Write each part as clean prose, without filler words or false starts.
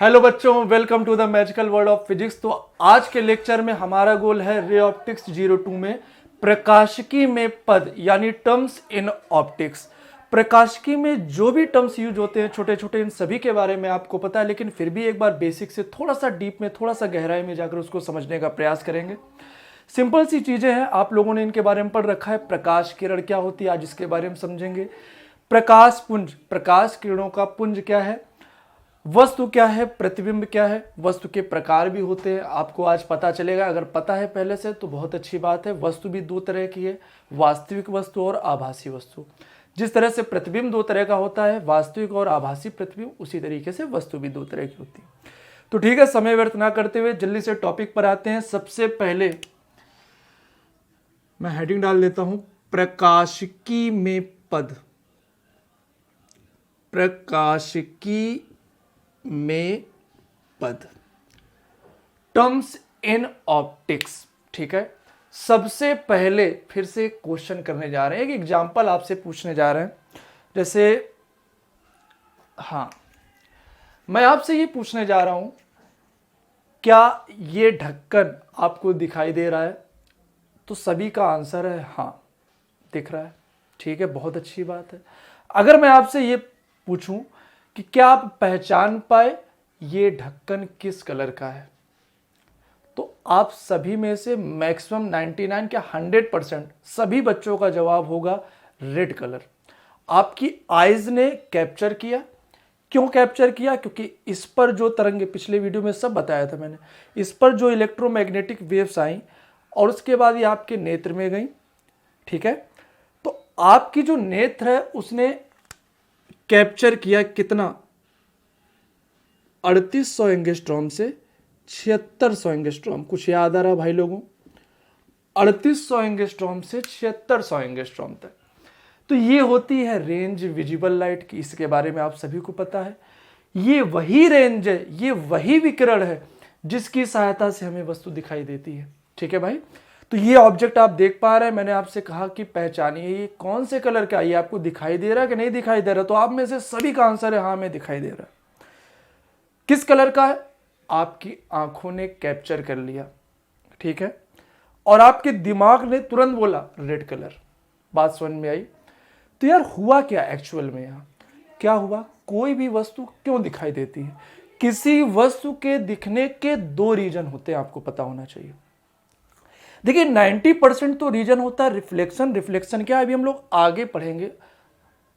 Hello बच्चों, welcome to the magical world of physics. तो आज के लेक्चर में हमारा गोल है रे ऑप्टिक्स 02 में प्रकाशिकी में पद यानी टर्म्स इन ऑप्टिक्स। प्रकाशिकी में जो भी टर्म्स यूज होते हैं छोटे छोटे, इन सभी के बारे में आपको पता है, लेकिन फिर भी एक बार बेसिक से थोड़ा सा डीप में, थोड़ा सा गहराई में जाकर उसको समझने का प्रयास करेंगे। सिंपल सी चीजें हैं, आप लोगों ने इनके बारे में पढ़ रखा है। प्रकाश किरण क्या होती है, आज इसके बारे में समझेंगे। प्रकाश पुंज, प्रकाश किरणों का पुंज क्या है, वस्तु क्या है, प्रतिबिंब क्या है, वस्तु के प्रकार भी होते हैं, आपको आज पता चलेगा। अगर पता है पहले से तो बहुत अच्छी बात है। वस्तु भी दो तरह की है, वास्तविक वस्तु और आभासी वस्तु। जिस तरह से प्रतिबिंब दो तरह का होता है, वास्तविक और आभासी प्रतिबिंब, उसी तरीके से वस्तु भी दो तरह की होती है। तो ठीक है, समय व्यर्थ ना करते हुए जल्दी से टॉपिक पर आते हैं। सबसे पहले मैं हेडिंग डाल देता हूं, प्रकाशिकी में पद। प्रकाशिकी में पद, टर्म्स इन ऑप्टिक्स। ठीक है, सबसे पहले फिर से क्वेश्चन करने जा रहे हैं, एक एग्जांपल आपसे पूछने जा रहे हैं। जैसे मैं आपसे ये पूछने जा रहा हूं, क्या ये ढक्कन आपको दिखाई दे रहा है? तो सभी का आंसर है हाँ, दिख रहा है। ठीक है, बहुत अच्छी बात है। अगर मैं आपसे ये पूछूं कि क्या आप पहचान पाए ये ढक्कन किस कलर का है, तो आप सभी में से मैक्सिमम 99 क्या 100% सभी बच्चों का जवाब होगा रेड कलर। आपकी आईज ने कैप्चर किया। क्यों कैप्चर किया? क्योंकि इस पर जो तरंगे, पिछले वीडियो में सब बताया था मैंने, इस पर जो इलेक्ट्रोमैग्नेटिक वेव्स आई और उसके बाद ये आपके नेत्र में गई। ठीक है, तो आपकी जो नेत्र है उसने कैप्चर किया कितना, 3800 एंगस्ट्रॉम से 7600 एंगस्ट्रॉम। कुछ याद आ रहा भाई लोगों? 3800 एंगस्ट्रॉम से 7600 एंगस्ट्रॉम तक। तो ये होती है रेंज विजिबल लाइट की, इसके बारे में आप सभी को पता है। ये वही रेंज है, ये वही विकिरण है जिसकी सहायता से हमें वस्तु दिखाई देती है। ठीक है भाई, तो ये ऑब्जेक्ट आप देख पा रहे हैं। मैंने आपसे कहा कि पहचानिए ये कौन से कलर का, ये आपको दिखाई दे रहा है कि नहीं दिखाई दे रहा? तो आप में से सभी का आंसर है हाँ, में दिखाई दे रहा है। किस कलर का है? आपकी आंखों ने कैप्चर कर लिया। ठीक है, और आपके दिमाग ने तुरंत बोला रेड कलर। बात समझ में आई? तो यार हुआ क्या एक्चुअल में? यहां क्या हुआ? कोई भी वस्तु क्यों दिखाई देती है? किसी वस्तु के दिखने के दो रीजन होते हैं, आपको पता होना चाहिए। देखिए 90% तो रीजन होता है रिफ्लेक्शन। रिफ्लेक्शन क्या है, अभी हम लोग आगे पढ़ेंगे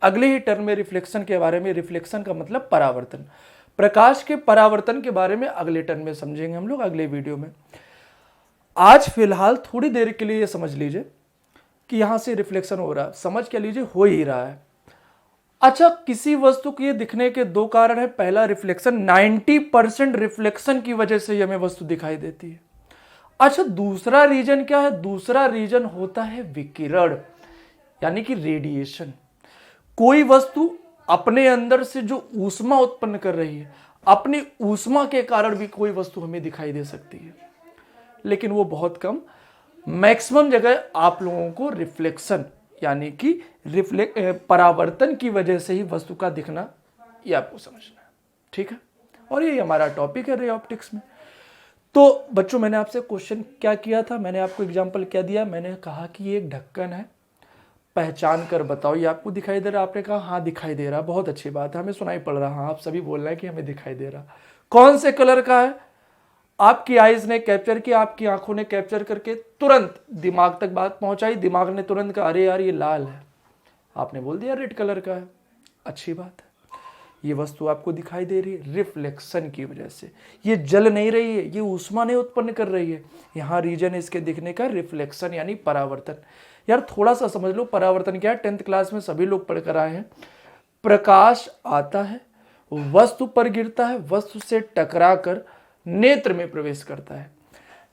अगले ही टर्म में रिफ्लेक्शन के बारे में। रिफ्लेक्शन का मतलब परावर्तन, प्रकाश के परावर्तन के बारे में अगले टर्म में समझेंगे हम लोग, अगले वीडियो में। आज फिलहाल थोड़ी देर के लिए ये समझ लीजिए कि यहां से रिफ्लेक्शन हो रहा है, समझ के लीजिए हो ही रहा है। अच्छा, किसी वस्तु के दिखने के दो कारण है। पहला रिफ्लेक्शन, 90% रिफ्लेक्शन की वजह से हमें वस्तु दिखाई देती है। अच्छा, दूसरा रीजन क्या है? दूसरा रीजन होता है विकिरण, यानी कि रेडिएशन। कोई वस्तु अपने अंदर से जो ऊष्मा उत्पन्न कर रही है, अपनी ऊष्मा के कारण भी कोई वस्तु हमें दिखाई दे सकती है, लेकिन वो बहुत कम। मैक्सिमम जगह आप लोगों को रिफ्लेक्शन यानी कि परावर्तन की वजह से ही वस्तु का दिखना, ये आपको समझना है। ठीक है, और ये हमारा टॉपिक है रे ऑप्टिक्स में। तो बच्चों, मैंने आपसे क्वेश्चन क्या किया था, मैंने आपको एग्जांपल क्या दिया? मैंने कहा कि ये एक ढक्कन है, पहचान कर बताओ ये आपको दिखाई दे रहा? आपने कहा हाँ दिखाई दे रहा। बहुत अच्छी बात है, हमें सुनाई पड़ रहा। हाँ, आप सभी बोल रहे हैं कि हमें दिखाई दे रहा। कौन से कलर का है? आपकी आईज ने कैप्चर किया, आपकी आंखों ने कैप्चर करके तुरंत दिमाग तक बात पहुंचाई। दिमाग ने तुरंत कहा अरे यार ये लाल है, आपने बोल दिया रेड कलर का है। अच्छी बात है, ये वस्तु आपको दिखाई दे रही है रिफ्लेक्शन की वजह से। ये जल नहीं रही है, ये ऊष्मा नहीं उत्पन्न कर रही है। यहाँ रीजन है इसके दिखने का रिफ्लेक्शन यानी परावर्तन। यार थोड़ा सा समझ लो परावर्तन क्या है, 10th क्लास में सभी लोग पढ़कर आए हैं। प्रकाश आता है, वस्तु पर गिरता है, वस्तु से टकरा कर नेत्र में प्रवेश करता है।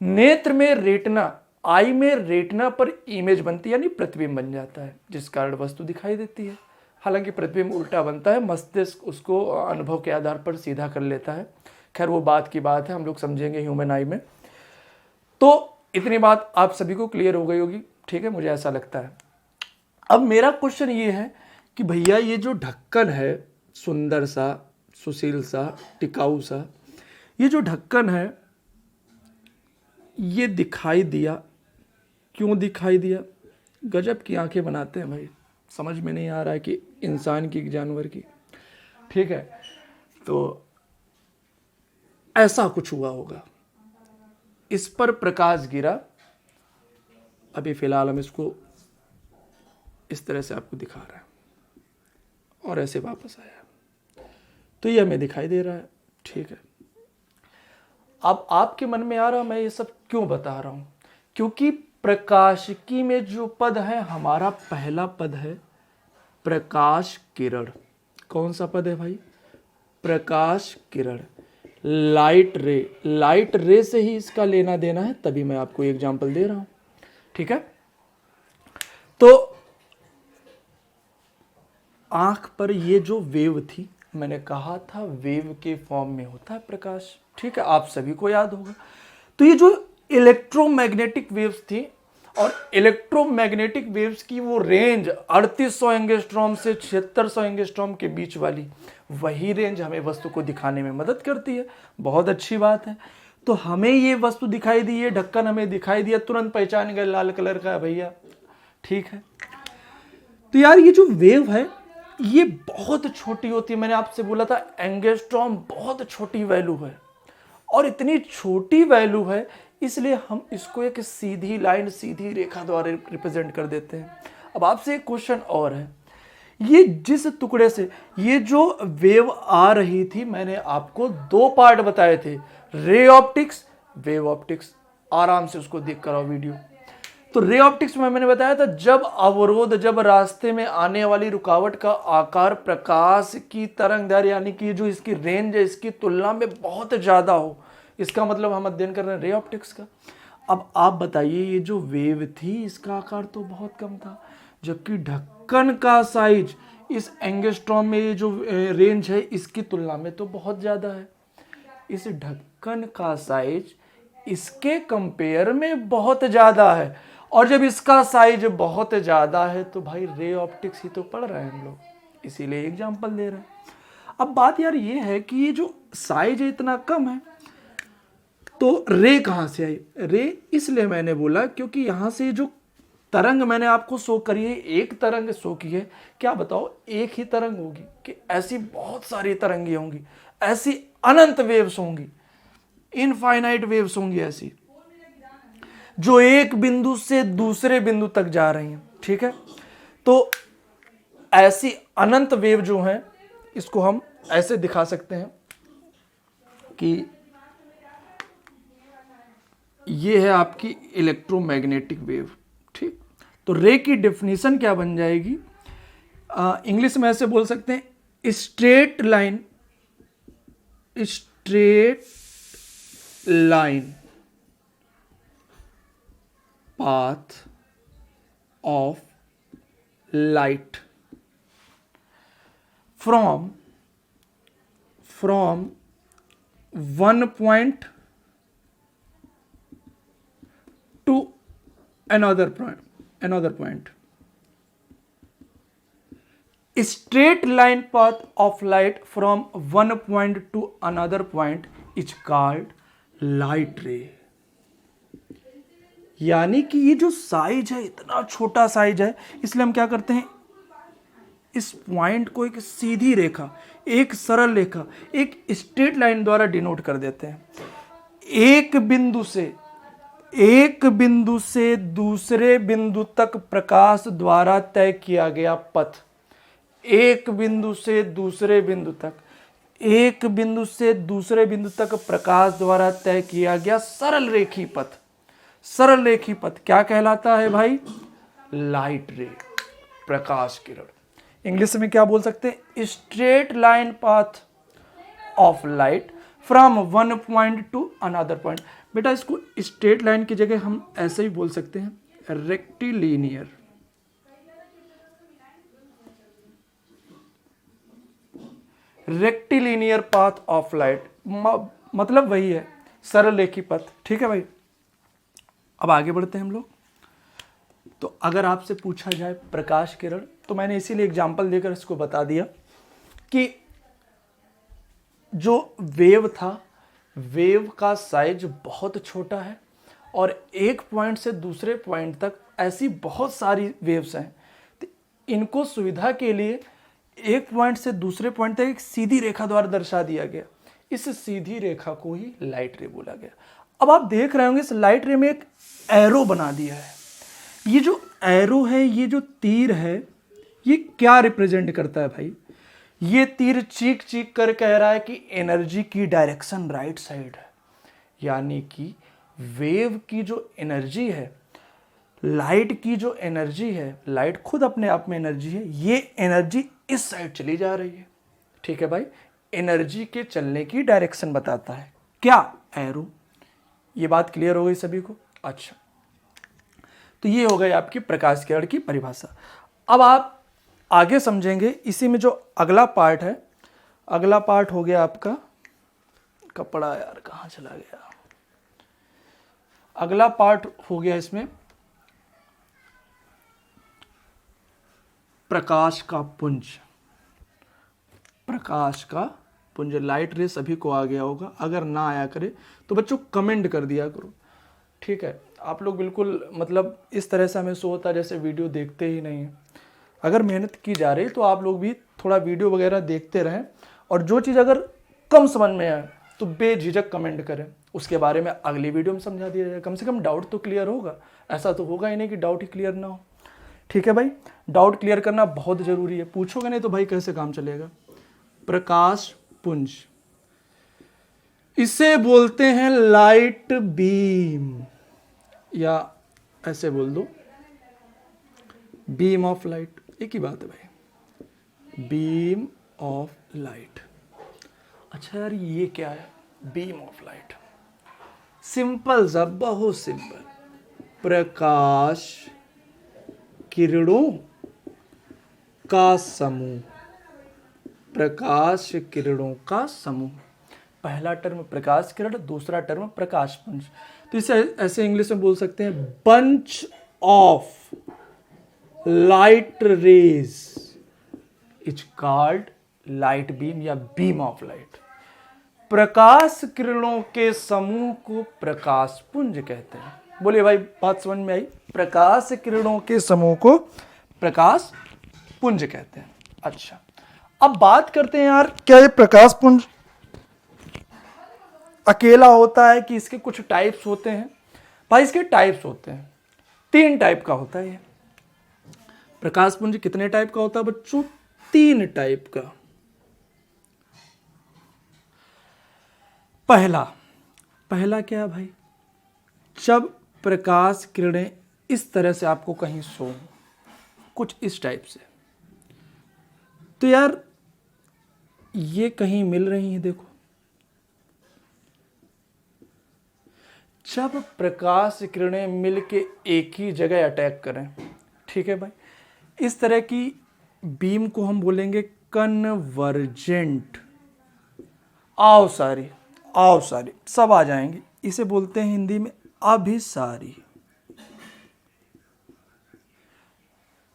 नेत्र में रेटिना, आई में रेटिना पर इमेज बनती है यानी प्रतिबिंब बन जाता है, जिस कारण वस्तु दिखाई देती है। हालांकि प्रतिबिंब उल्टा बनता है, मस्तिष्क उसको अनुभव के आधार पर सीधा कर लेता है। खैर वो बात की बात है, हम लोग समझेंगे ह्यूमन आई में। तो इतनी बात आप सभी को क्लियर हो गई होगी। ठीक है, मुझे ऐसा लगता है। अब मेरा क्वेश्चन ये है कि भैया ये जो ढक्कन है, सुंदर सा, सुशील सा, टिकाऊ सा, ये जो ढक्कन है ये दिखाई दिया, क्यों दिखाई दिया? गजब की आंखें बनाते हैं भाई, समझ में नहीं आ रहा है कि इंसान की, जानवर की, ठीक है। तो ऐसा कुछ हुआ होगा, इस पर प्रकाश गिरा। अभी फिलहाल हम इसको इस तरह से आपको दिखा रहे हैं और ऐसे वापस आया, तो ये हमें दिखाई दे रहा है, ठीक है। अब आपके मन में आ रहा मैं ये सब क्यों बता रहा हूं? क्योंकि प्रकाशिकी में जो पद है, हमारा पहला पद है प्रकाश किरण। कौन सा पद है भाई? प्रकाश किरण, लाइट रे। लाइट रे से ही इसका लेना देना है, तभी मैं आपको एग्जांपल दे रहा हूं, ठीक है। तो आंख पर ये जो वेव थी, मैंने कहा था वेव के फॉर्म में होता है प्रकाश, ठीक है, आप सभी को याद होगा। तो ये जो इलेक्ट्रोमैग्नेटिक वेव्स थी, और इलेक्ट्रोमैग्नेटिक वेव्स की वो रेंज 3800 एंगस्ट्रॉम से 7600 एंगस्ट्रॉम के बीच वाली, वही रेंज हमें वस्तु को दिखाने में मदद करती है। बहुत अच्छी बात है। तो हमें ये वस्तु दिखाई दी, ये ढक्कन हमें दिखाई दिया, तुरंत पहचान गए लाल कलर का है भैया, ठीक है। तो यार ये जो वेव है ये बहुत छोटी होती है, मैंने आपसे बोला था एंगस्ट्रॉम बहुत छोटी वैल्यू है, और इतनी छोटी वैल्यू है इसलिए हम इसको एक सीधी लाइन, सीधी रेखा द्वारा रिप्रेजेंट कर देते हैं। अब आपसे एक क्वेश्चन और है, ये जिस टुकड़े से ये जो वेव आ रही थी, मैंने आपको दो पार्ट बताए थे, रे ऑप्टिक्स, वेव ऑप्टिक्स। आराम से उसको देख कर आओ वीडियो। तो रे ऑप्टिक्स में मैंने बताया था, जब अवरोध, जब रास्ते में आने वाली रुकावट का आकार प्रकाश की तरंगदैर्घ्य यानी कि जो इसकी रेंज है इसकी तुलना में बहुत ज्यादा हो, इसका मतलब हम अध्ययन कर रहे हैं रे ऑप्टिक्स का। अब आप बताइए, ये जो वेव थी इसका आकार तो बहुत कम था, जबकि ढक्कन का साइज इस एंगस्ट्रॉम में ये जो रेंज है इसकी तुलना में तो बहुत ज्यादा है। इस ढक्कन का साइज इसके कंपेयर में बहुत ज्यादा है, और जब इसका साइज बहुत ज्यादा है तो भाई रे ऑप्टिक्स ही तो पढ़ रहे हैं हम लोग, इसीलिए एग्जांपल दे रहे हैं। अब बात यार ये है कि ये जो साइज है इतना कम है, तो रे कहां से आई? रे इसलिए मैंने बोला क्योंकि यहां से जो तरंग मैंने आपको शो करी है, एक तरंग शो की है, क्या बताओ एक ही तरंग होगी कि ऐसी बहुत सारी तरंगे होंगी, ऐसी अनंत वेव्स होंगी, इनफाइनाइट वेव्स होंगी ऐसी, जो एक बिंदु से दूसरे बिंदु तक जा रही हैं, ठीक है। तो ऐसी अनंत वेव जो हैं, इसको हम ऐसे दिखा सकते हैं कि ये है आपकी इलेक्ट्रोमैग्नेटिक वेव, ठीक। तो रे की डेफिनेशन क्या बन जाएगी? इंग्लिश में ऐसे बोल सकते हैं, straight line, straight line path of light from one point to another point. Straight line path of light from one point to another point is called light ray. यानी कि ये जो साइज है इतना छोटा साइज है, इसलिए हम क्या करते हैं, इस पॉइंट को एक सीधी रेखा, एक सरल रेखा, एक स्ट्रेट लाइन द्वारा डिनोट कर देते हैं। एक बिंदु से दूसरे बिंदु तक प्रकाश द्वारा तय किया गया पथ, एक बिंदु से दूसरे बिंदु तक, एक बिंदु से दूसरे बिंदु तक प्रकाश द्वारा तय किया गया सरल रेखी पथ। सरल रेखी पथ क्या कहलाता है भाई? लाइट रे, प्रकाश किरण। इंग्लिश में क्या बोल सकते हैं? Straight line path of light from one point two another point. बेटा इसको स्ट्रेट लाइन की जगह हम ऐसे ही बोल सकते हैं, rectilinear. Rectilinear path of light मतलब वही है, सरल रेखी पथ, ठीक है भाई। अब आगे बढ़ते हैं हम लोग। तो अगर आपसे पूछा जाए प्रकाश किरण, तो मैंने इसीलिए एग्जांपल देकर इसको बता दिया कि जो वेव था वेव का साइज बहुत छोटा है और एक पॉइंट से दूसरे पॉइंट तक ऐसी बहुत सारी वेव्स हैं, तो इनको सुविधा के लिए एक पॉइंट से दूसरे पॉइंट तक एक सीधी रेखा द्वारा दर्शा दिया गया। इस सीधी रेखा को ही लाइट रे बोला गया। अब आप देख रहे होंगे इस लाइट रे में एक एरो बना दिया है। ये जो एरो है, ये जो तीर है, ये क्या रिप्रेजेंट करता है भाई? ये तीर चीख चीख कर कह रहा है कि एनर्जी की डायरेक्शन राइट साइड है, यानी कि वेव की जो एनर्जी है, लाइट की जो एनर्जी है, लाइट खुद अपने आप में एनर्जी है, ये एनर्जी इस साइड चली जा रही है। ठीक है भाई, एनर्जी के चलने की डायरेक्शन बताता है क्या? एरो। ये बात क्लियर हो गई सभी को? अच्छा, तो ये हो गई आपकी प्रकाश किरण की परिभाषा। अब आप आगे समझेंगे इसी में जो अगला पार्ट है। अगला पार्ट हो गया आपका, कपड़ा यार कहाँ चला गया? अगला पार्ट हो गया इसमें प्रकाश का पुंज। प्रकाश का पुंज, लाइट रे सभी को आ गया होगा। अगर ना आया करे तो बच्चों कमेंट कर दिया करो, ठीक है? आप लोग बिल्कुल मतलब इस तरह से हमें शो होता है जैसे वीडियो देखते ही नहीं है। अगर मेहनत की जा रही है तो आप लोग भी थोड़ा वीडियो वगैरह देखते रहें, और जो चीज़ अगर कम समझ में आए तो बेझिझक कमेंट करें, उसके बारे में अगली वीडियो में समझा दिया जाए। कम से कम डाउट तो क्लियर होगा। ऐसा तो होगा ही नहीं कि डाउट ही क्लियर ना हो। ठीक है भाई, डाउट क्लियर करना बहुत ज़रूरी है। पूछोगे नहीं तो भाई कैसे काम चलेगा? प्रकाश पुंज, इसे बोलते हैं लाइट बीम, या ऐसे बोल दो बीम ऑफ लाइट। एक ही बात है भाई, बीम ऑफ लाइट। अच्छा यार, ये क्या है बीम ऑफ लाइट? सिंपल सा, बहुत सिंपल, प्रकाश किरणों का समूह। प्रकाश किरणों का समूह, पहला टर्म प्रकाश किरण, दूसरा टर्म प्रकाश पुंज। तो इसे ऐसे इंग्लिश में बोल सकते हैं bunch of light rays is called light beam या बीम ऑफ लाइट। प्रकाश किरणों के समूह को प्रकाश पुंज कहते हैं। बोलिए भाई, बात समझ में आई? प्रकाश किरणों के समूह को प्रकाश पुंज कहते हैं। अच्छा, अब बात करते हैं यार, क्या ये प्रकाश पुंज अकेला होता है कि इसके कुछ टाइप्स होते हैं? भाई इसके टाइप्स होते हैं, 3 टाइप का होता है ये प्रकाश पुंज। कितने टाइप का होता है बच्चों? 3 टाइप का। पहला क्या है भाई? जब प्रकाश किरणें इस तरह से आपको कहीं शो, कुछ इस टाइप से, तो यार ये कहीं मिल रही है, देखो। जब प्रकाश किरणें मिलके एक ही जगह अटैक करें, ठीक है भाई, इस तरह की बीम को हम बोलेंगे कन्वर्जेंट। आओ सारी सब आ जाएंगे। इसे बोलते हैं हिंदी में अभिसारी।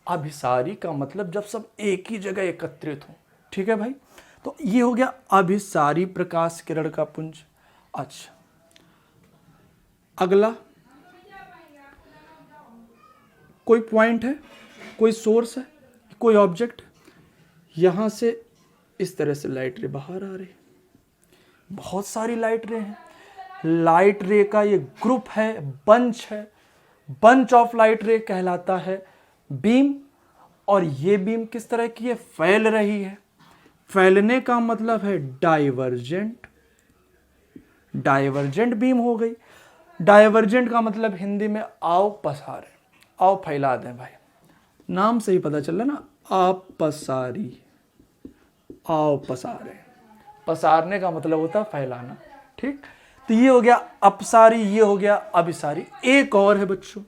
अभिसारी का मतलब जब सब एक ही जगह एकत्रित हो, ठीक है भाई। तो ये हो गया अभिसारी प्रकाश किरण का पुंज। अच्छा, अगला, कोई पॉइंट है, कोई सोर्स है, कोई ऑब्जेक्ट, यहां से इस तरह से लाइट रे बाहर आ रही, बहुत सारी लाइट रे हैं। लाइट रे का ये ग्रुप है, बंच है, बंच ऑफ लाइट रे कहलाता है बीम। और ये बीम किस तरह की है? फैल रही है। फैलने का मतलब है डाइवर्जेंट। डाइवर्जेंट बीम हो गई। डाइवर्जेंट का मतलब हिंदी में आओ पसारें, आओ फैला दें भाई। नाम से ही पता चल रहा ना, आप पसारी, आओ पसारें। पसारने का मतलब होता है फैलाना, ठीक। तो ये हो गया अपसारी, ये हो गया अभिसारी। एक और है बच्चों,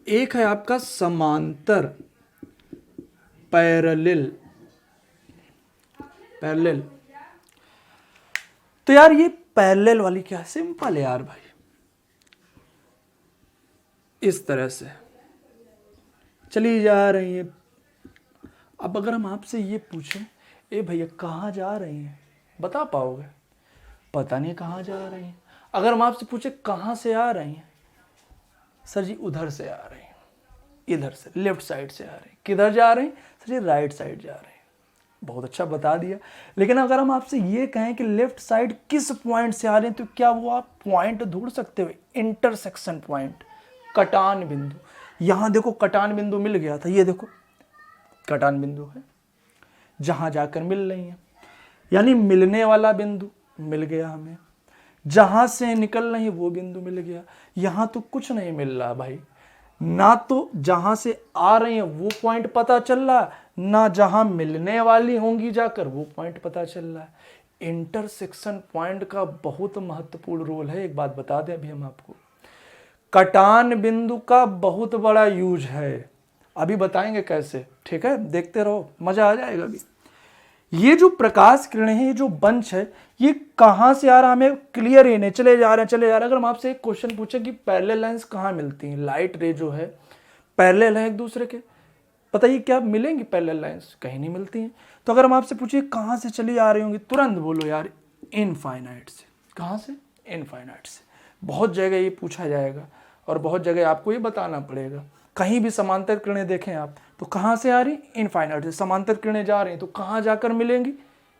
एक है आपका समांतर, पैरेलल। पैरेलल, तो यार ये पैरेलल वाली क्या है? सिंपल है यार भाई, इस तरह से चली जा रही है। अब अगर हम आपसे ये पूछें, ए भैया कहाँ जा रही हैं, बता पाओगे? पता नहीं कहाँ जा रही हैं। अगर हम आपसे पूछे कहाँ से आ रही हैं, सर जी उधर से आ रही हैं, इधर से लेफ्ट साइड से आ रही हैं। किधर जा रही हैं, सर जी राइट साइड जा रही हैं। बहुत अच्छा बता दिया। लेकिन अगर हम आपसे ये कहें कि लेफ्ट साइड किस पॉइंट से आ रहे हैं, तो क्या वो आप पॉइंट ढूंढ सकते हो? इंटरसेक्शन पॉइंट, कटान बिंदु। यहां देखो कटान बिंदु मिल गया था, ये देखो कटान बिंदु है जहां जाकर मिल रही है, यानी मिलने वाला बिंदु मिल गया हमें। जहां से निकल रही है वो बिंदु मिल गया। यहां तो कुछ नहीं मिल रहा भाई, ना तो जहां से आ रही है वो पॉइंट पता चल रहा, ना जहां मिलने वाली होंगी जाकर वो पॉइंट पता चल रहा है। इंटरसेक्शन पॉइंट का बहुत महत्वपूर्ण रोल है। एक बात बता दें अभी हम आपको, कटान बिंदु का बहुत बड़ा यूज है, अभी बताएंगे कैसे, ठीक है? देखते रहो, मजा आ जाएगा अभी। ये जो प्रकाश किरणें हैं, ये जो बंच है, ये कहां से आ रहा हमें क्लियर ही नहीं, चले जा रहे हैं। अगर हम आपसे एक क्वेश्चन पूछे कि पैरेलल लाइंस कहां मिलती हैं, लाइट रे जो है पैरेलल है एक दूसरे के, बताइए क्या मिलेंगी पैरेलल लाइंस? कहीं नहीं मिलती हैं। तो अगर हम आपसे पूछिए कहां से चली आ रही होंगी, तुरंत बोलो यार इनफाइनाइट से। कहां से? इनफाइनाइट से। बहुत जगह ये पूछा जाएगा और बहुत जगह आपको ये बताना पड़ेगा। कहीं भी समांतर किरणें देखें आप तो कहां से आ रही? इनफाइनाइट से। समांतर किरणें जा रही हैं तो कहां जाकर मिलेंगी?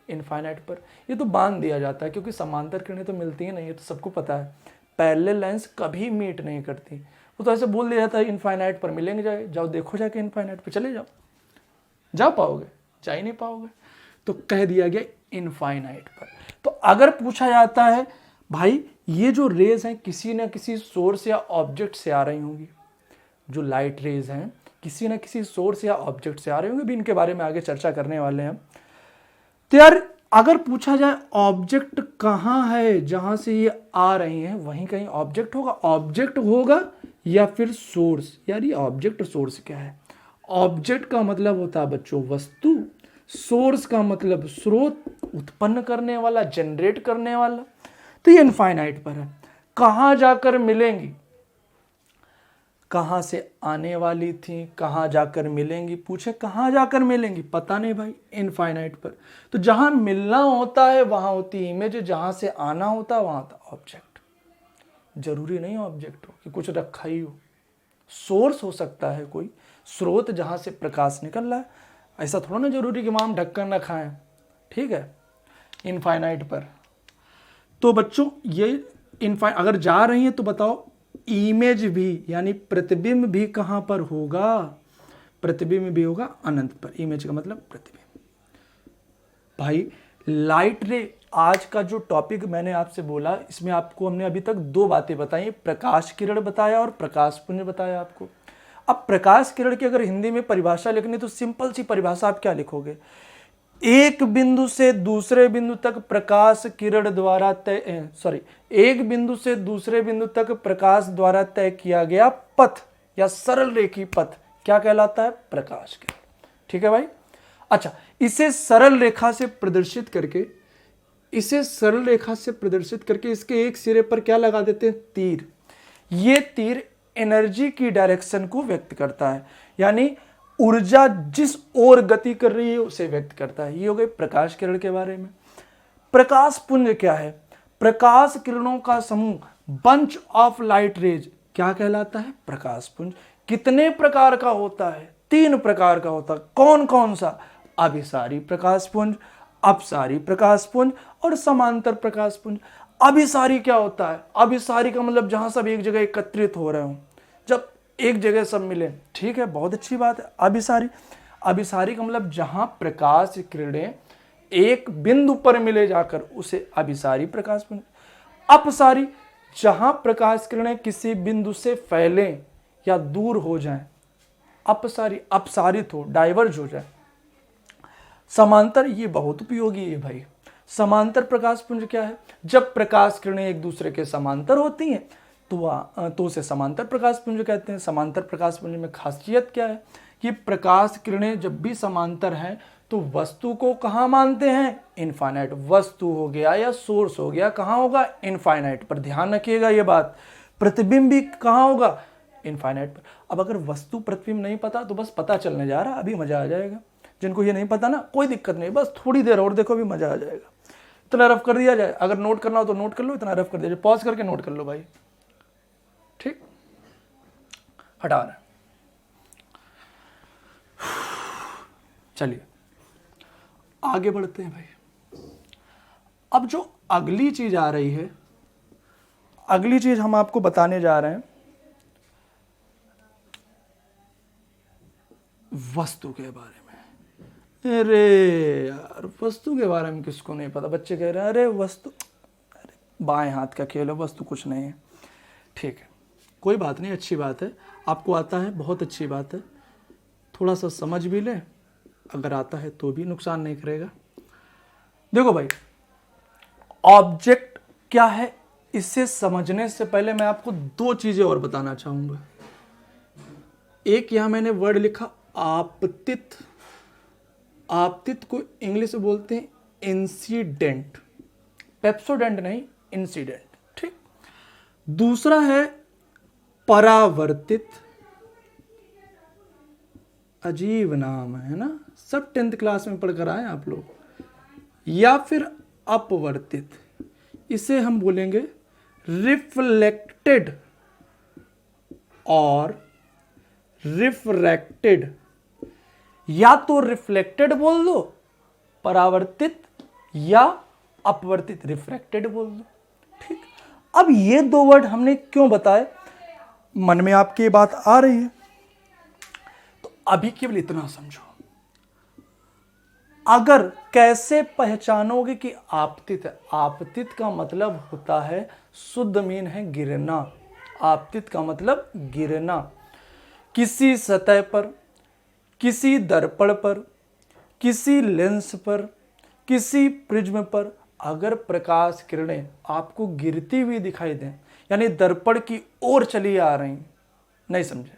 इनफाइनाइट पर। ये तो बांध दिया जाता है क्योंकि समांतर किरणें तो मिलती ही नहीं है, तो सबको पता है। पैरेलल लाइंस कभी मीट नहीं करती, वो तो ऐसे बोल दिया जाता है इनफाइनाइट पर मिलेंगे, जाओ देखो जाके इनफाइनाइट पर, चले जाओ, जा पाओगे? जा ही नहीं पाओगे। तो कह दिया गया इनफाइनाइट पर। तो अगर पूछा जाता है भाई ये जो रेज हैं किसी ना किसी सोर्स या ऑब्जेक्ट से आ रही होंगी, जो लाइट रेज हैं किसी ना किसी सोर्स या ऑब्जेक्ट से आ रहे होंगे, भी इनके बारे में आगे चर्चा करने वाले हैं। तो यार अगर पूछा जाए ऑब्जेक्ट कहाँ है जहां से ये आ रही हैं, वहीं कहीं ऑब्जेक्ट होगा। ऑब्जेक्ट होगा या फिर सोर्स। यार ये ऑब्जेक्ट सोर्स क्या है? ऑब्जेक्ट का मतलब होता है बच्चों वस्तु, सोर्स का मतलब स्रोत, उत्पन्न करने वाला, जनरेट करने वाला। तो ये इनफाइनाइट पर है। कहां जाकर मिलेंगी? कहां से आने वाली थी, कहां जाकर मिलेंगी? पूछे कहां जाकर मिलेंगी, पता नहीं भाई, इनफाइनाइट पर। तो जहां मिलना होता है वहां होती इमेज, जहां से आना होता है वहां होता ऑब्जेक्ट। जरूरी नहीं ऑब्जेक्ट हो कि कुछ रखा ही हो, सोर्स हो सकता है कोई स्रोत जहां से प्रकाश निकल रहा है। ऐसा थोड़ा ना जरूरी कि हम ढक्कन न खाएं, ठीक है? इनफाइनाइट पर। तो बच्चों ये अगर जा रही है तो बताओ इमेज भी यानी प्रतिबिंब भी कहां पर होगा? प्रतिबिंब भी होगा अनंत पर। इमेज का मतलब प्रतिबिंब। भाई लाइट रे, आज का जो टॉपिक मैंने आपसे बोला इसमें आपको हमने अभी तक दो बातें बताई, प्रकाश किरण बताया और प्रकाश पुंज बताया आपको। अब प्रकाश किरण की अगर हिंदी में परिभाषा लिखनी तो सिंपल सी परिभाषा आप क्या लिखोगे? एक बिंदु से दूसरे बिंदु तक प्रकाश किरण द्वारा एक बिंदु से दूसरे बिंदु तक प्रकाश द्वारा तय किया गया पथ या सरल रेखी पथ क्या कहलाता है? प्रकाश किरण। ठीक है भाई? अच्छा, इसे सरल रेखा से प्रदर्शित करके इसके एक सिरे पर क्या लगा देते हैं? तीर। ये तीर एनर्जी की डायरेक्शन को व्यक्त करता है, यानी ऊर्जा जिस ओर गति कर रही है उसे व्यक्त करता है। ये हो गए प्रकाश किरण के बारे में। प्रकाश पुंज क्या है? प्रकाश किरणों का समूह, बंच ऑफ लाइट रेज क्या कहलाता है? प्रकाश पुंज। कितने प्रकार का होता है? 3 प्रकार का होता है। कौन कौन सा? अभिसारी प्रकाश पुंज, अपसारी प्रकाश पुंज और समांतर प्रकाश पुंज। अभिसारी क्या होता है? अभिसारी का मतलब जहां सब एक जगह एकत्रित हो रहे हो, जब एक जगह सब मिले, ठीक है, बहुत अच्छी बात है। अभिसारी का मतलब जहां प्रकाश किरणें एक बिंदु पर मिले जाकर, उसे अभिसारी प्रकाश पुंज। अपसारी, जहां प्रकाश किरणें किसी बिंदु से फैलें या दूर हो जाएं, अपसारी, अपसारित हो, डाइवर्ज हो जाए। समांतर, ये बहुत उपयोगी है भाई। समांतर प्रकाश पुंज क्या है? जब प्रकाश किरणें एक दूसरे के समांतर होती हैं तो उसे समांतर प्रकाश पुंज कहते हैं। समांतर प्रकाश पुंज में खासियत क्या है? कि प्रकाश किरणें जब भी समांतर हैं तो वस्तु को कहां मानते हैं? इनफाइनाइट। वस्तु हो गया या सोर्स हो गया, कहां होगा? इनफाइनाइट पर। ध्यान रखिएगा ये बात। प्रतिबिंब भी कहां होगा? इनफाइनाइट पर। अब अगर वस्तु प्रतिबिंब नहीं पता तो बस पता चलने जा रहा, अभी मजा आ जाएगा। जिनको ये नहीं पता ना, कोई दिक्कत नहीं, बस थोड़ी देर और देखो, भी मजा आ जाएगा। इतना रफ कर दिया जाए, अगर नोट करना हो तो नोट कर लो, इतना रफ कर दिया जाए, पॉज करके नोट कर लो भाई। ठीक, हटा रहे। चलिए आगे बढ़ते हैं भाई। अब जो अगली चीज आ रही है, अगली चीज हम आपको बताने जा रहे हैं वस्तु के बारे में। अरे यार वस्तु के बारे में किसको नहीं पता, बच्चे कह रहे हैं अरे वस्तु, अरे बाएं हाथ का खेल है, वस्तु कुछ नहीं है। ठीक है, कोई बात नहीं, अच्छी बात है, आपको आता है, बहुत अच्छी बात है, थोड़ा सा समझ भी ले, अगर आता है तो भी नुकसान नहीं करेगा। देखो भाई, ऑब्जेक्ट क्या है, इसे समझने से पहले मैं आपको दो चीजें और बताना चाहूंगा। एक यहां मैंने वर्ड लिखा आपतित, आपतित को इंग्लिश में बोलते हैं इंसिडेंट, पेप्सोडेंट नहीं, इंसिडेंट। ठीक, दूसरा है परावर्तित, अजीब नाम है ना, सब 10th क्लास में पढ़कर आए आप लोग। या फिर अपवर्तित, इसे हम बोलेंगे रिफ्लेक्टेड और रिफ्रैक्टेड। या तो रिफ्लेक्टेड बोल दो परावर्तित, या अपवर्तित रिफ्रैक्टेड बोल दो। ठीक, अब ये दो वर्ड हमने क्यों बताए, मन में आपकी बात आ रही है, तो अभी केवल इतना समझो। अगर कैसे पहचानोगे कि आपतित है, आपतित का मतलब होता है, शुद्ध मीन है गिरना। आपतित का मतलब गिरना, किसी सतह पर, किसी दर्पण पर, किसी लेंस पर, किसी प्रिज्म पर अगर प्रकाश किरणें आपको गिरती हुई दिखाई दें, यानी दर्पण की ओर चली आ रही, नहीं समझे,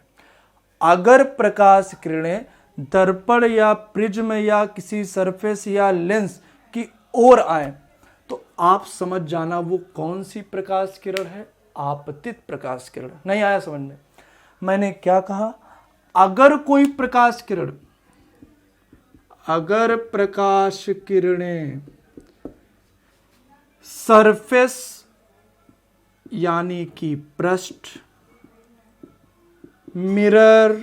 अगर प्रकाश किरणें दर्पण या प्रिज्म या किसी सरफेस या लेंस की ओर आए, तो आप समझ जाना वो कौन सी प्रकाश किरण है, आपतित प्रकाश किरण। नहीं आया समझ में? मैंने क्या कहा, अगर कोई प्रकाश किरण, अगर प्रकाश किरणें सरफेस यानी कि पृष्ठ, मिरर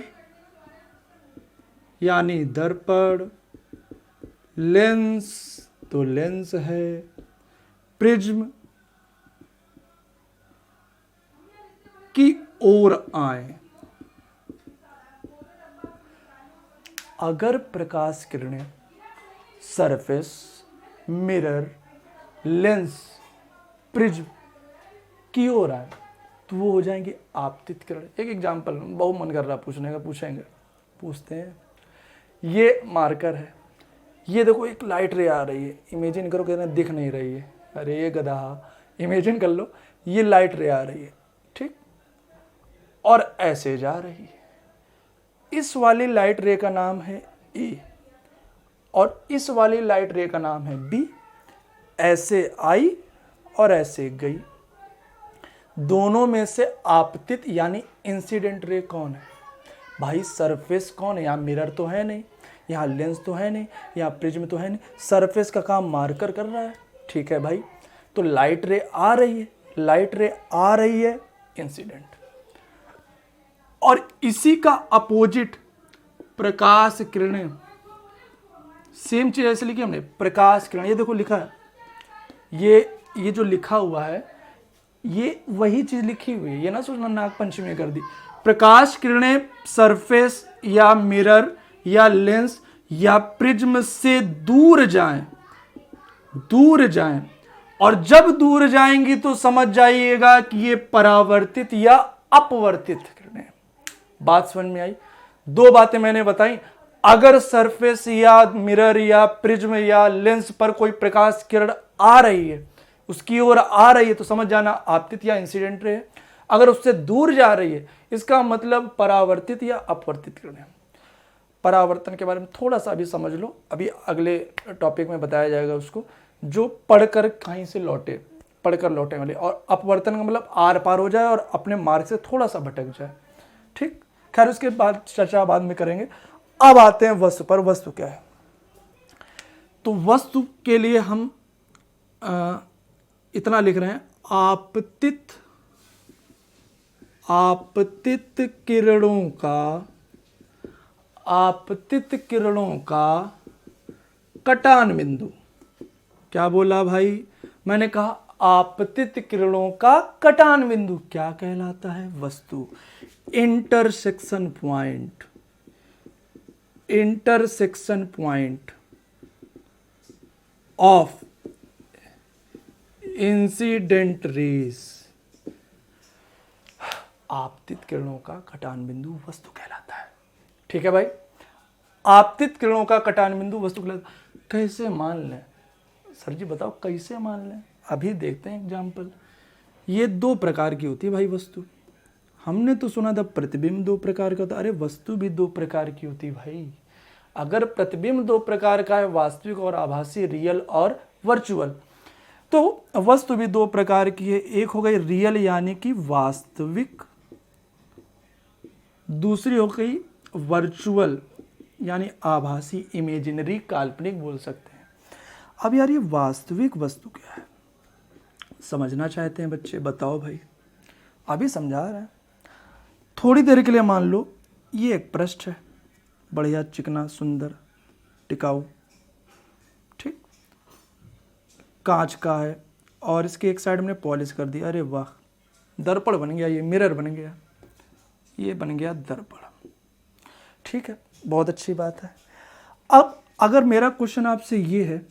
यानी दर्पण, लेंस तो लेंस है, प्रिज्म की ओर आए, अगर प्रकाश किरणें सरफेस, मिरर, लेंस, प्रिज्म की ओर आए तो वो हो जाएंगे आपतित किरण। एक एग्जांपल बहुत मन कर रहा पूछने का, पूछेंगे, पूछते हैं। ये मार्कर है, ये देखो एक लाइट रे आ रही है, इमेजिन करो, कहते हैं दिख नहीं रही है, अरे ये गधा, इमेजिन कर लो ये लाइट रे आ रही है, ठीक, और ऐसे जा रही है। इस वाली लाइट रे का नाम है ए और इस वाली लाइट रे का नाम है बी। ऐसे आई और ऐसे गई, दोनों में से आपतित यानी इंसिडेंट रे कौन है? भाई सरफेस कौन है? यहाँ मिरर तो है नहीं, यहाँ लेंस तो है नहीं, यहाँ प्रिज्म तो है नहीं, सरफेस का काम मार्कर कर रहा है, ठीक है भाई। तो लाइट रे आ रही है, लाइट रे आ रही है, इंसिडेंट। और इसी का अपोजिट प्रकाश किरणें, सेम चीज ऐसे लिखी हमने, प्रकाश किरण, ये देखो लिखा है, ये जो लिखा हुआ है ये वही चीज लिखी हुई है, ये ना सोचना नाग पंचमी कर दी। प्रकाश किरणें सरफेस या मिरर या लेंस या प्रिज्म से दूर जाएं, दूर जाएं, और जब दूर जाएंगी तो समझ जाइएगा कि ये परावर्तित या अपवर्तित किरणें। बात समझ में आई? दो बातें मैंने बताई, अगर सरफेस या मिरर या प्रिज्म या लेंस पर कोई प्रकाश किरण आ रही है, उसकी ओर आ रही है, तो समझ जाना आपतित या इंसिडेंट रे है। अगर उससे दूर जा रही है, इसका मतलब परावर्तित या अपवर्तित किरण है। परावर्तन के बारे में थोड़ा सा अभी समझ लो, अभी अगले टॉपिक में बताया जाएगा उसको, जो पढ़कर कहीं से लौटे, पढ़कर लौटे वाले। और अपवर्तन का मतलब आर पार हो जाए और अपने मार्ग से थोड़ा सा भटक जाए, ठीक। खैर उसके बाद चर्चा बाद में करेंगे। अब आते हैं वस्तु पर। वस्तु क्या है? तो वस्तु के लिए हम इतना लिख रहे हैं, आपतित किरणों का कटान बिंदु। क्या बोला भाई? मैंने कहा आपतित किरणों का कटान बिंदु क्या कहलाता है? वस्तु। Intersection point of incident raise. आपतित किरणों का कटान बिंदु वस्तु कहलाता है। ठीक है भाई, आपतित किरणों का कटान बिंदु वस्तु कहलाता है। कैसे मान लें सर जी, बताओ कैसे मान लें? अभी देखते हैं एग्जाम्पल। ये दो प्रकार की होती है भाई वस्तु। हमने तो सुना था प्रतिबिंब दो प्रकार का होता है, अरे वस्तु भी दो प्रकार की होती है भाई। अगर प्रतिबिंब दो प्रकार का है, वास्तविक और आभासी, रियल और वर्चुअल, तो वस्तु भी दो प्रकार की है। एक हो गई रियल यानी कि वास्तविक, दूसरी हो गई वर्चुअल यानी आभासी, इमेजिनरी, काल्पनिक बोल सकते हैं। अब यार ये वास्तविक वस्तु क्या है समझना चाहते हैं बच्चे, बताओ भाई। अभी समझा रहा है। थोड़ी देर के लिए मान लो ये एक पृष्ठ है, बढ़िया चिकना सुंदर टिकाऊ, ठीक, कांच का है और इसके एक साइड में पॉलिश कर दिया। अरे वाह, दर्पण बन गया, ये मिरर बन गया, ये बन गया दर्पण। ठीक है, बहुत अच्छी बात है। अब अगर मेरा क्वेश्चन आपसे ये है,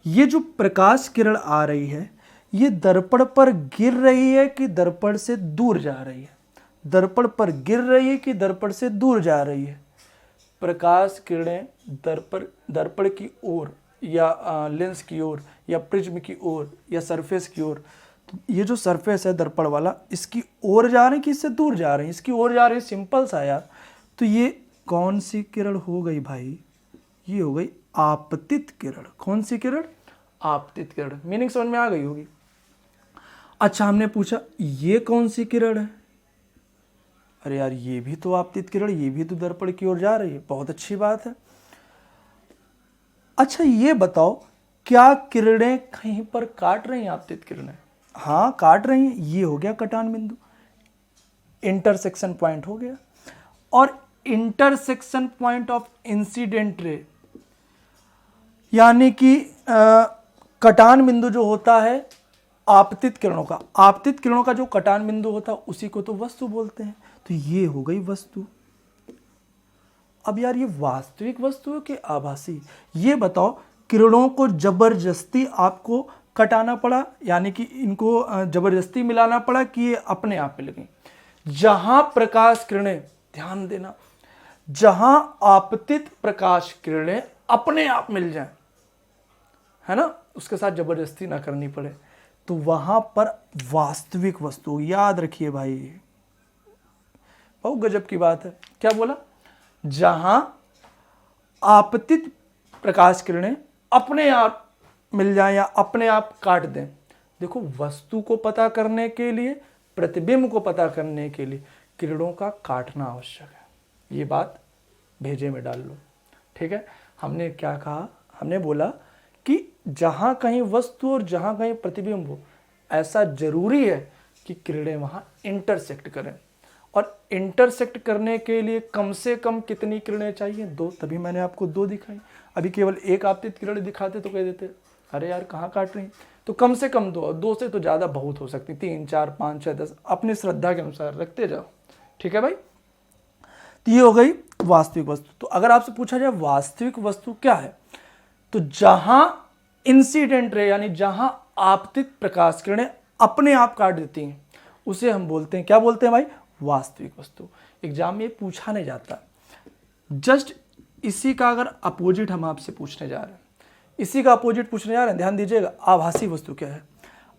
ये जो प्रकाश किरण आ रही है ये दर्पण पर गिर रही है कि दर्पण से दूर जा रही है? दर्पण पर गिर रही है कि दर्पण से दूर जा रही है? प्रकाश किरणें दर्पण की ओर या लेंस की ओर या प्रिज्म की ओर या सरफेस की ओर, तो ये जो सरफेस है दर्पण वाला, इसकी ओर जा रहे हैं कि इससे दूर जा रहे हैं? इसकी ओर जा रही है, सिंपल सा यार। तो ये कौन सी किरण हो गई भाई? ये हो गई आपतित किरण। कौन सी किरण? आपतित किरण। मीनिंग समझ में आ गई होगी। अच्छा, हमने पूछा ये कौन सी किरण है? अरे यार ये भी तो आपतित किरण, ये भी तो दर्पण की ओर जा रही है। बहुत अच्छी बात है। अच्छा ये बताओ, क्या किरणें कहीं पर काट रही हैं? आपतित किरणें हाँ काट रही हैं। ये हो गया कटान बिंदु, इंटरसेक्शन पॉइंट हो गया। और intersection point of incident ray यानी कि कटान बिंदु जो होता है आपतित किरणों का, आपतित किरणों का जो कटान बिंदु होता है उसी को तो वस्तु बोलते हैं। तो ये हो गई वस्तु। अब यार ये वास्तविक वस्तु है कि आभासी? ये बताओ, किरणों को जबरदस्ती आपको कटाना पड़ा यानी कि इनको जबरदस्ती मिलाना पड़ा कि ये अपने आप मिल गई? जहां प्रकाश किरणें, ध्यान देना, जहां आपतित प्रकाश किरणें अपने आप मिल जाएं, है ना, उसके साथ जबरदस्ती ना करनी पड़े, तो वहां पर वास्तविक वस्तु। याद रखिए भाई, बहुत गजब की बात है। क्या बोला? जहां आपतित प्रकाश किरणें अपने आप मिल जाएं या अपने आप काट दें। देखो, वस्तु को पता करने के लिए, प्रतिबिंब को पता करने के लिए किरणों का काटना आवश्यक है। ये बात भेजे में डाल लो। ठीक है, हमने क्या कहा? हमने बोला कि जहां कहीं वस्तु और जहां कहीं प्रतिबिंब हो, ऐसा जरूरी है कि किरणें वहां इंटरसेक्ट करें। और इंटरसेक्ट करने के लिए कम से कम कितनी किरणें चाहिए? दो। तभी मैंने आपको दो दिखाई। अभी केवल एक आपतित किरण दिखाते तो कह देते अरे यार कहाँ काट रही? तो कम से कम दो, और दो से तो ज़्यादा बहुत हो सकती, 3, 4, 5, 6, 10, अपनी श्रद्धा के अनुसार रखते जाओ। ठीक है भाई, तो ये हो गई वास्तविक वस्तु। तो अगर आपसे पूछा जाए वास्तविक वस्तु क्या है, तो जहां इंसिडेंट रे यानी जहां आपतित प्रकाश किरणें अपने आप काट देती हैं उसे हम बोलते हैं, क्या बोलते हैं भाई? वास्तविक वस्तु। एग्जाम में पूछा नहीं जाता। जस्ट इसी का अगर अपोजिट हम आपसे पूछने जा रहे हैं, इसी का अपोजिट पूछने जा रहे हैं, ध्यान दीजिएगा। आभासी वस्तु क्या है?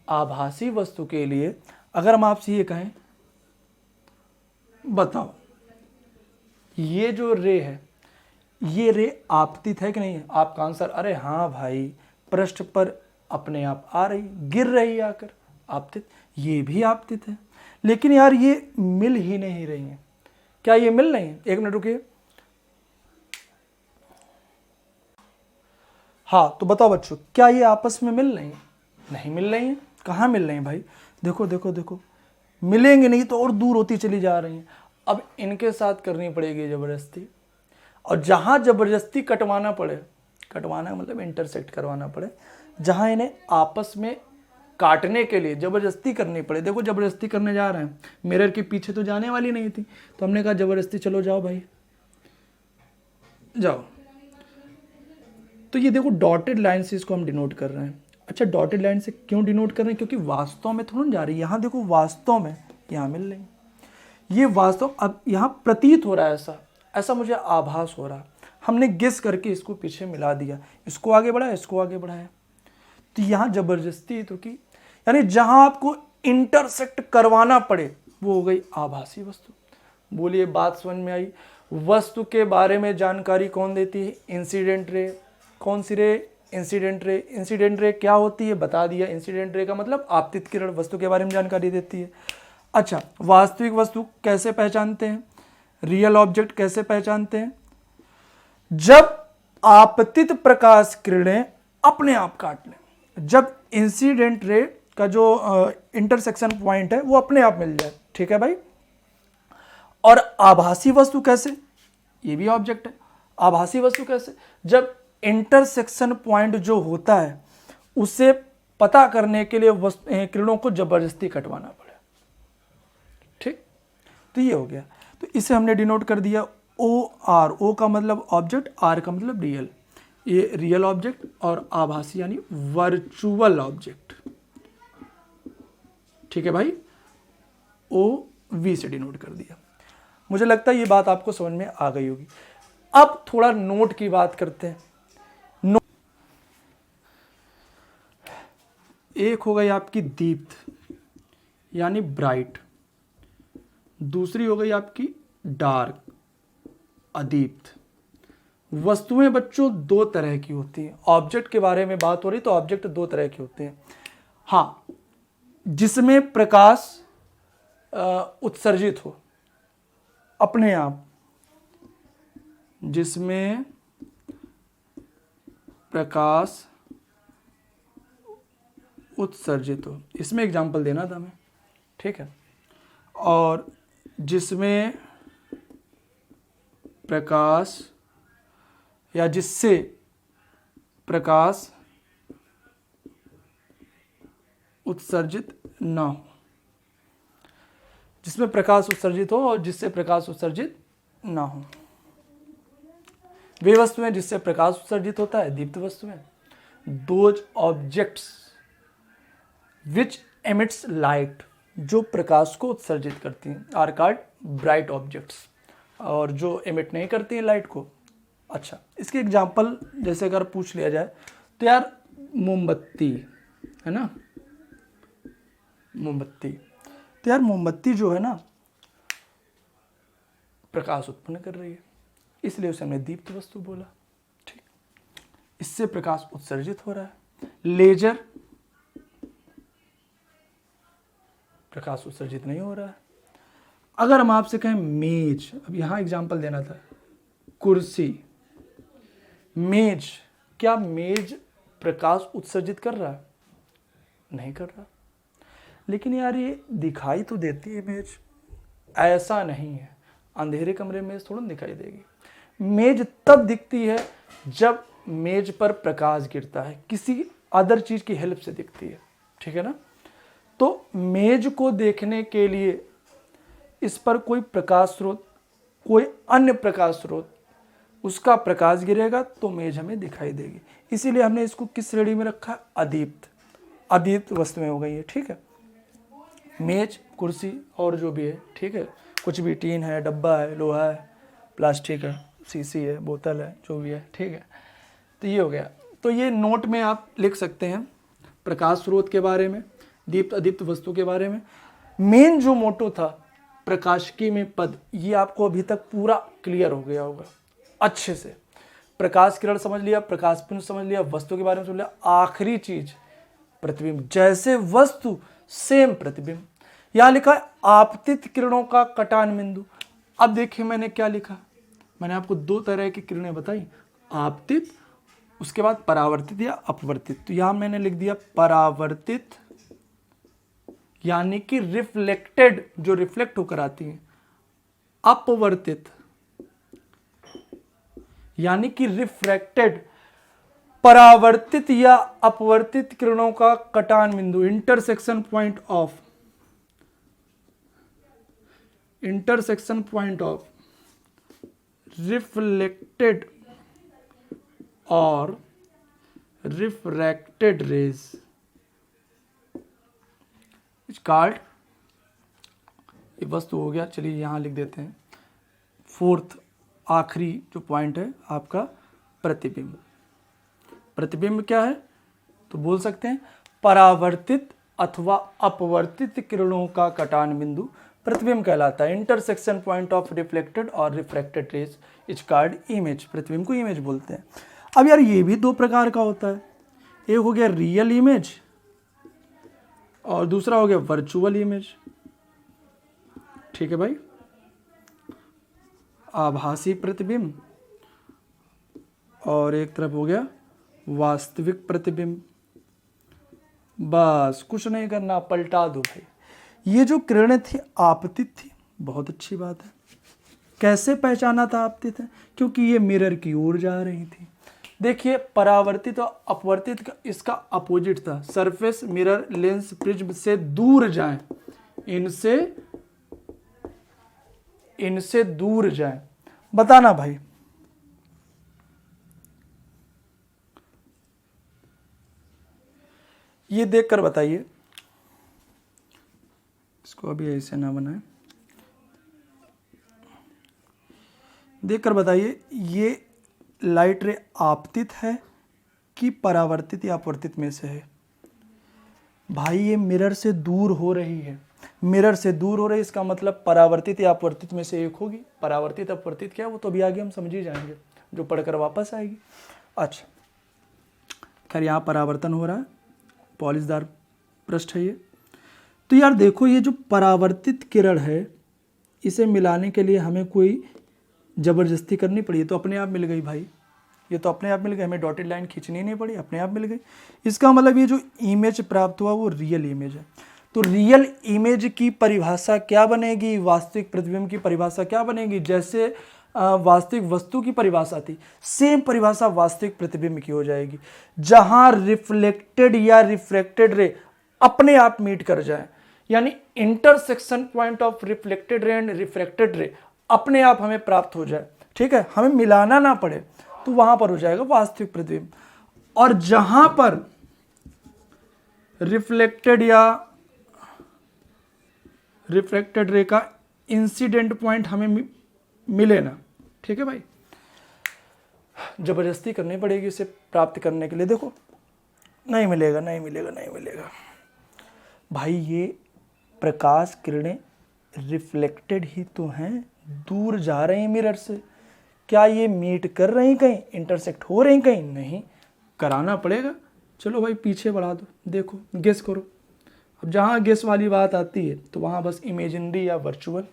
आभासी वस्तु के लिए अगर हम आपसे ये कहें, बताओ ये जो रे है, ये रे आपतित है कि नहीं है? आपका आंसर, अरे हाँ भाई, पृष्ठ पर अपने आप आ रही, गिर रही आकर, आपतित। ये भी आपतित है, लेकिन यार ये मिल ही नहीं रही है। क्या ये मिल नहीं है? एक मिनट रुकिए। हाँ, तो बताओ बच्चों, क्या ये आपस में मिल रही हैं? नहीं मिल रही हैं। कहाँ मिल रही हैं भाई? देखो देखो देखो, मिलेंगे नहीं तो और दूर होती चली जा रही हैं। अब इनके साथ करनी पड़ेगी जबरदस्ती, और जहां जबरदस्ती कटवाना पड़े, कटवाना मतलब इंटरसेक्ट करवाना पड़े, जहां इन्हें आपस में काटने के लिए जबरदस्ती करनी पड़े। देखो जबरदस्ती करने जा रहे हैं, मिरर के पीछे तो जाने वाली नहीं थी, तो हमने कहा जबरदस्ती चलो जाओ भाई जाओ। तो ये देखो डॉटेड लाइन से इसको हम डिनोट कर रहे हैं। अच्छा, डॉटेड लाइन से क्यों डिनोट कर रहे हैं? क्योंकि वास्तव में थोड़ा जा रही है। यहाँ देखो वास्तव में यहाँ मिल रही, ये वास्तव, अब यहाँ प्रतीत हो रहा है ऐसा, ऐसा मुझे आभास हो रहा, हमने गेस करके इसको पीछे मिला दिया, इसको आगे बढ़ाया, इसको आगे बढ़ाया, तो यहाँ जबरदस्ती तो की, यानी जहां आपको इंटरसेक्ट करवाना पड़े वो हो गई आभासी वस्तु। बोलिए बात समझ में आई? वस्तु के बारे में जानकारी कौन देती है? Incident ray. कौन सी रे? Incident ray. इंसिडेंट रे क्या होती है बता दिया। इंसिडेंट रे का मतलब आपतित किरण वस्तु के बारे में जानकारी देती है। अच्छा, वास्तविक वस्तु कैसे पहचानते हैं? रियल ऑब्जेक्ट कैसे पहचानते हैं? जब आपतित प्रकाश किरणें अपने आप काट लें, जब इंसिडेंट रे का जो इंटरसेक्शन पॉइंट है वो अपने आप मिल जाए। ठीक है भाई। और आभासी वस्तु कैसे? ये भी ऑब्जेक्ट है। आभासी वस्तु कैसे? जब इंटरसेक्शन पॉइंट जो होता है उसे पता करने के लिए किरणों को जबरदस्ती कटवाना पड़े। ठीक, तो ये हो गया। तो इसे हमने डिनोट कर दिया ओ आर। ओ का मतलब ऑब्जेक्ट, आर का मतलब रियल। ये रियल ऑब्जेक्ट और आभासी यानी वर्चुअल ऑब्जेक्ट। ठीक है भाई, ओ वी से डिनोट कर दिया। मुझे लगता है ये बात आपको समझ में आ गई होगी। अब थोड़ा नोट की बात करते हैं। एक हो गई आपकी दीप्त यानी ब्राइट, दूसरी हो गई आपकी डार्क अदीप्त। वस्तुएं बच्चों दो तरह की होती हैं। ऑब्जेक्ट के बारे में बात हो रही तो ऑब्जेक्ट दो तरह के होते हैं। हाँ, जिसमें प्रकाश उत्सर्जित हो अपने आप, जिसमें प्रकाश उत्सर्जित हो, इसमें एग्जाम्पल देना था हमें। ठीक है। और जिसमें प्रकाश या जिससे प्रकाश उत्सर्जित ना हो, जिसमें प्रकाश उत्सर्जित हो और जिससे प्रकाश उत्सर्जित ना हो, वे वस्तुएं जिससे प्रकाश उत्सर्जित होता है दीप्त वस्तुएं। Those objects which emits light, जो प्रकाश को उत्सर्जित करती हैं, आर कॉल्ड ब्राइट ऑब्जेक्ट्स। और जो एमिट नहीं करती हैं लाइट को। अच्छा, इसके एग्जाम्पल जैसे अगर पूछ लिया जाए तो यार मोमबत्ती है ना, मोमबत्ती, तो यार मोमबत्ती जो है ना प्रकाश उत्पन्न कर रही है, इसलिए उसे हमने दीप्त वस्तु बोला। ठीक, इससे प्रकाश उत्सर्जित हो रहा है। लेजर, प्रकाश उत्सर्जित नहीं हो रहा है। अगर हम आपसे कहें मेज, अब यहां एग्जाम्पल देना था, कुर्सी, मेज, क्या मेज प्रकाश उत्सर्जित कर रहा है? नहीं कर रहा। लेकिन यार ये दिखाई तो देती है मेज, ऐसा नहीं है। अंधेरे कमरे में मेज थोड़ा दिखाई देगी। मेज तब दिखती है जब मेज पर प्रकाश गिरता है, किसी अदर चीज की हेल्प से दिखती है। ठीक है ना। तो मेज को देखने के लिए इस पर कोई प्रकाश स्रोत, कोई अन्य प्रकाश स्रोत, उसका प्रकाश गिरेगा तो मेज हमें दिखाई देगी। इसीलिए हमने इसको किस श्रेणी में रखा? अदीप्त। अदीप्त वस्तुएं हो गई है। ठीक है। मेज, कुर्सी और जो भी है, ठीक है, कुछ भी, टीन है, डब्बा है, लोहा है, प्लास्टिक है, शीशी है, बोतल है, जो भी है। ठीक है, तो ये हो गया। तो ये नोट में आप लिख सकते हैं प्रकाश स्रोत के बारे में, दीप्त अदीप्त वस्तु के बारे में। मेन जो मोटो था प्रकाशिकी में पद, ये आपको अभी तक पूरा क्लियर हो गया होगा अच्छे से। प्रकाश किरण समझ लिया, प्रकाश पुंज समझ लिया, वस्तु के बारे में समझ लिया। आखिरी चीज प्रतिबिंब, जैसे वस्तु सेम प्रतिबिंब। यहां लिखा है आपतित किरणों का कटान बिंदु। अब देखिए मैंने क्या लिखा, मैंने आपको दो तरह की किरणें बताई, आपतित उसके बाद परावर्तित या अपवर्तित। तो यहां मैंने लिख दिया परावर्तित यानी कि रिफ्लेक्टेड, जो रिफ्लेक्ट होकर आती है। अपवर्तित यानी कि रिफ्रैक्टेड। परावर्तित या अपवर्तित किरणों का कटान बिंदु, इंटरसेक्शन पॉइंट ऑफ रिफ्लेक्टेड और रिफ्रैक्टेड रेज इज कॉल्ड, ये वस्तु हो गया। चलिए यहां लिख देते हैं फोर्थ आखिरी जो पॉइंट है आपका, प्रतिबिंब। प्रतिबिंब क्या है तो बोल सकते हैं परावर्तित अथवा अपवर्तित किरणों का कटान बिंदु प्रतिबिंब कहलाता है। इंटरसेक्शन पॉइंट ऑफ रिफ्लेक्टेड और refracted rays is called image. प्रतिबिंब को इमेज बोलते हैं। अब यार ये भी दो प्रकार का होता है, एक हो गया रियल इमेज और दूसरा हो गया वर्चुअल इमेज। ठीक है भाई, आभासी प्रतिबिंब और एक तरफ हो गया वास्तविक प्रतिबिंब। बस कुछ नहीं करना, पलटा दो भाई। ये जो किरणें थी आपतित थी, बहुत अच्छी बात है। कैसे पहचाना था आपतित है? क्योंकि ये मिरर की ओर जा रही थी। देखिए परावर्तित और अपवर्तित का इसका अपोजिट था। सरफेस, मिरर, लेंस, प्रिज्म से दूर जाएं, इनसे दूर जाएं। बताना भाई। ये देखकर बताइए, इसको अभी ऐसे ना बनाए, देखकर बताइए ये लाइट रे आपतित है कि परावर्तित या अपवर्तित में से है? भाई ये मिरर से दूर हो रही है, मिरर से दूर हो रही है, इसका मतलब परावर्तित या अपवर्तित में से एक होगी। परावर्तित अपवर्तित क्या, वो तो अभी आगे हम समझ ही जाएंगे, जो पढ़कर वापस आएगी। अच्छा खैर यहाँ परावर्तन हो रहा है, पॉलिशदार पृष्ठ है ये। तो यार देखो ये जो परावर्तित किरण है, इसे मिलाने के लिए हमें कोई जबरदस्ती करनी पड़ी, तो अपने आप मिल गई भाई। ये तो अपने आप मिल गई, हमें डॉटेड लाइन खींचनी नहीं पड़ी, अपने आप मिल गई। इसका मतलब ये जो इमेज प्राप्त हुआ वो रियल इमेज है। तो रियल इमेज की परिभाषा क्या बनेगी? वास्तविक प्रतिबिंब की परिभाषा क्या बनेगी? जैसे वास्तविक वस्तु की परिभाषा थी, सेम परिभाषा वास्तविक प्रतिबिंब की हो जाएगी, जहां रिफ्लेक्टेड या रिफ्रैक्टेड रे अपने आप मीट कर जाए, यानी intersection point of reflected ray and refracted रे अपने आप हमें प्राप्त हो जाए। ठीक है, हमें मिलाना ना पड़े, तो वहां पर हो जाएगा वास्तविक प्रतिबिंब। और जहां पर रिफ्लेक्टेड या रिफ्रैक्टेड रे का इंसिडेंट पॉइंट हमें मिले ना, ठीक है भाई, जबरदस्ती करनी पड़ेगी इसे प्राप्त करने के लिए। देखो नहीं मिलेगा, नहीं मिलेगा, नहीं मिलेगा भाई। ये प्रकाश किरणें रिफ्लेक्टेड ही तो हैं, दूर जा रही हैं मिरर से। क्या ये मीट कर रही कहीं, इंटरसेक्ट हो रही कहीं? नहीं, कराना पड़ेगा। चलो भाई पीछे बढ़ा दो, देखो गेस करो। अब जहाँ गेस वाली बात आती है तो वहाँ बस इमेजिनरी या वर्चुअल,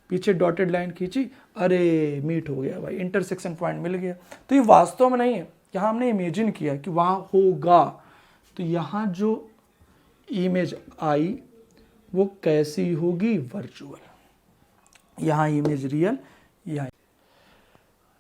पीछे डॉटेड लाइन खींची, अरे मीट हो गया भाई, इंटरसेक्शन पॉइंट मिल गया। तो ये वास्तव में नहीं है, यहाँ हमने इमेजिन किया कि वहाँ होगा। तो यहाँ जो इमेज आई वो कैसी होगी? वर्चुअल। यहाँ इमेज रियल, यहाँ।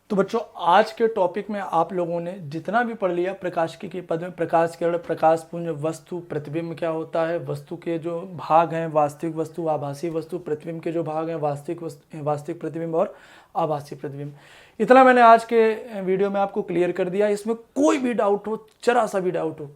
तो बच्चों आज के टॉपिक में आप लोगों ने जितना भी पढ़ लिया, प्रकाशिकी के पद में प्रकाश किरण, प्रकाश पुंज, वस्तु, प्रतिबिंब क्या होता है, वस्तु के जो भाग हैं, वास्तविक वस्तु, आभासी वस्तु, प्रतिबिंब के जो भाग हैं, वास्तविक प्रतिबिंब और आभासी प्रतिबिंब, इतना मैंने आज के वीडियो में आपको क्लियर कर दिया। इसमें कोई भी डाउट हो, जरा सा भी डाउट हो,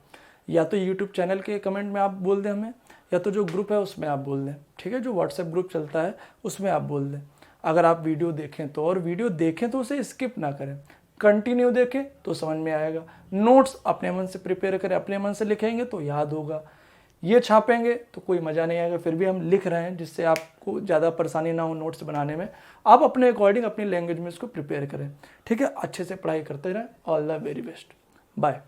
या तो यूट्यूब चैनल के कमेंट में आप बोल दें हमें, या तो जो ग्रुप है उसमें आप बोल दें। ठीक है, जो व्हाट्सएप ग्रुप चलता है उसमें आप बोल दें। अगर आप वीडियो देखें तो, और वीडियो देखें तो उसे स्किप ना करें, कंटिन्यू देखें तो समझ में आएगा। नोट्स अपने मन से प्रिपेयर करें, अपने मन से लिखेंगे तो याद होगा। ये छापेंगे तो कोई मज़ा नहीं आएगा। फिर भी हम लिख रहे हैं जिससे आपको ज़्यादा परेशानी ना हो नोट्स बनाने में। आप अपने अकॉर्डिंग अपनी लैंग्वेज में इसको प्रिपेयर करें। ठीक है, अच्छे से पढ़ाई करते रहें। All the very best, bye.